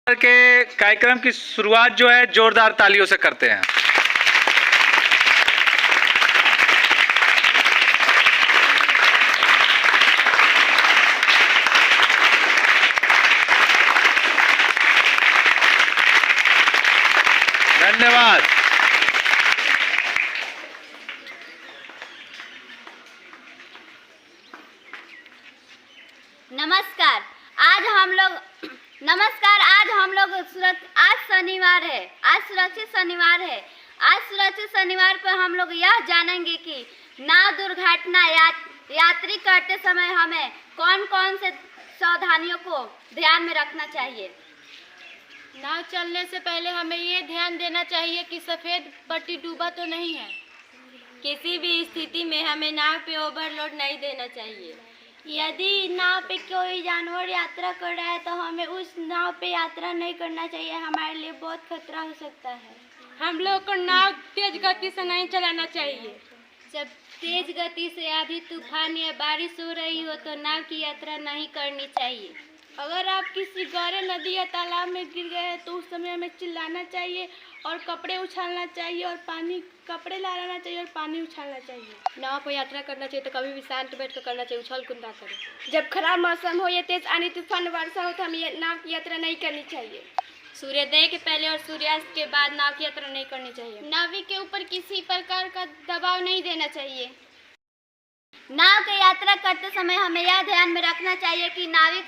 के कार्यक्रम की शुरुआत जो है जोरदार तालियों से करते हैं। धन्यवाद। नमस्कार। आज शनिवार है। आज सुरक्षित शनिवार है। आज सुरक्षित शनिवार पर हम लोग यह जानेंगे कि नाव दुर्घटना यात्री करते समय हमें कौन कौन से सावधानियों को ध्यान में रखना चाहिए। नाव चलने से पहले हमें ये ध्यान देना चाहिए कि सफ़ेद पट्टी डूबा तो नहीं है। किसी भी स्थिति में हमें नाव पे ओवरलोड नहीं देना चाहिए। यदि नाव पे कोई जानवर यात्रा कर रहा है तो हमें उस नाव पे यात्रा नहीं करना चाहिए, हमारे लिए बहुत खतरा हो सकता है। हम लोग को नाव तेज गति से नहीं चलाना चाहिए। जब तेज गति से आधी तूफान या बारिश हो रही हो तो नाव की यात्रा नहीं करनी चाहिए। अगर आप किसी गहरे नदी या तालाब में गिर गए हैं तो उस समय हमें चिल्लाना चाहिए और कपड़े उछालना चाहिए और कपड़े लहराना चाहिए और पानी उछालना चाहिए। नाव पर यात्रा करना चाहिए तो कभी भी शांत बैठ कर करना चाहिए, उछल कूद ना करें। जब खराब मौसम हो या तेज आंधी तूफान वर्षा हो तो हमें नाव की यात्रा नहीं करनी चाहिए। सूर्योदय के पहले और सूर्यास्त के बाद नाव की यात्रा नहीं करनी चाहिए। नाविक के ऊपर किसी प्रकार का दबाव नहीं देना चाहिए। नाव की यात्रा करते समय हमें यह ध्यान में रखना चाहिए कि नाविक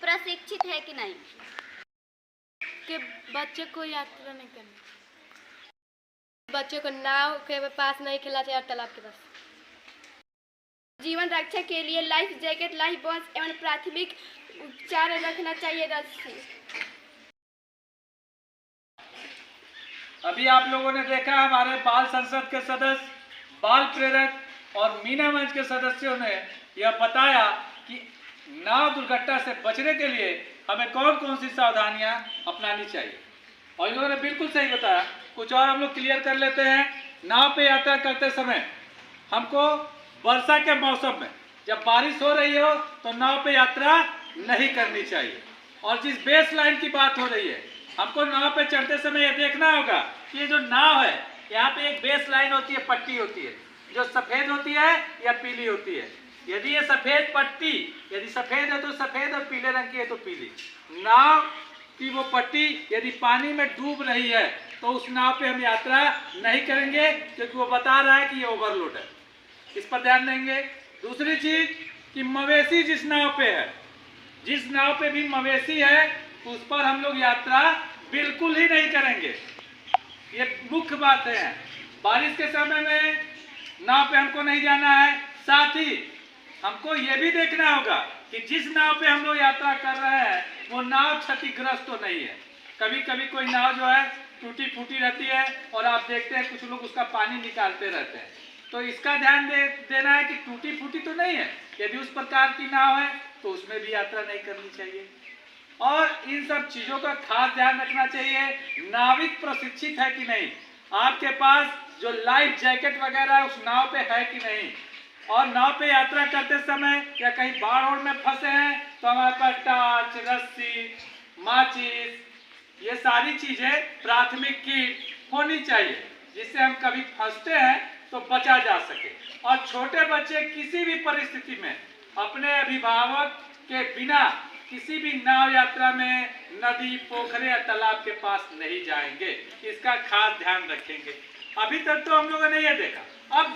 प्रशिक्षित है कि नहीं। कि बच्चे को यात्रा नहीं करनी। बच्चों को नाव के पास नहीं खेलना चाहिए और तालाब के पास। जीवन रक्षा के लिए लाइफ जैकेट, लाइफ बॉन्स एवं प्राथमिक उपचार रखना चाहिए। रस्सी। अभी आप लोगों ने देखा हमारे बाल संसद के सदस्य, बाल प्रेरक और मीना मंच के सदस्यों ने यह बताया कि नाव दुर्घटना से बचने के लिए हमें कौन कौन सी सावधानियां अपनानी चाहिए। और इन लोगों ने बिल्कुल सही बताया। कुछ और हम लोग क्लियर कर लेते हैं। नाव पे यात्रा करते समय हमको वर्षा के मौसम में जब बारिश हो रही हो तो नाव पे यात्रा नहीं करनी चाहिए। और जिस बेस लाइन की बात हो रही है, हमको नाव पे चढ़ते समय ये देखना होगा कि ये जो नाव है यहाँ पे एक बेस लाइन होती है, पट्टी होती है जो सफ़ेद होती है या पीली होती है। यदि ये सफ़ेद पट्टी यदि सफ़ेद है तो सफ़ेद और पीले रंग की है तो पीली। नाव की वो पट्टी यदि पानी में डूब रही है तो उस नाव पे हम यात्रा नहीं करेंगे, क्योंकि वो बता रहा है कि ये ओवरलोड है। इस पर ध्यान देंगे। दूसरी चीज कि मवेशी जिस नाव पे है, जिस नाव पे भी मवेशी है उस पर हम लोग यात्रा बिल्कुल ही नहीं करेंगे। ये मुख्य बात है। बारिश के समय में नाव पे हमको नहीं जाना है। साथ ही हमको ये भी देखना होगा कि जिस नाव पे हम लोग यात्रा कर रहे हैं वो नाव क्षतिग्रस्त तो नहीं है। कभी कभी कोई नाव जो है टूटी फूटी रहती है और आप देखते हैं कुछ लोग उसका पानी निकालते रहते हैं, तो इसका ध्यान देना है कि टूटी फूटी तो नहीं है। यदि उस प्रकार की नाव है तो उसमें भी यात्रा नहीं करनी चाहिए। और इन सब चीज़ों का खास ध्यान रखना चाहिए। नाविक प्रशिक्षित है कि नहीं, आपके पास जो लाइफ जैकेट वगैरह है उस नाव पे है कि नहीं, और नाव पे यात्रा करते समय या कहीं बाढ़ ओढ़ में फंसे हैं तो हमारे पास टार्च, रस्सी, माचिस, ये सारी चीज़ें प्राथमिक किट होनी चाहिए जिससे हम कभी फंसते हैं तो बचा जा सके। और छोटे बच्चे किसी भी परिस्थिति में अपने अभिभावक के बिना किसी भी नाव यात्रा में नदी, पोखरे या तालाब के पास नहीं जाएंगे। इसका खास ध्यान रखेंगे। अभी तक तो हम लोगों ने ये देखा। अब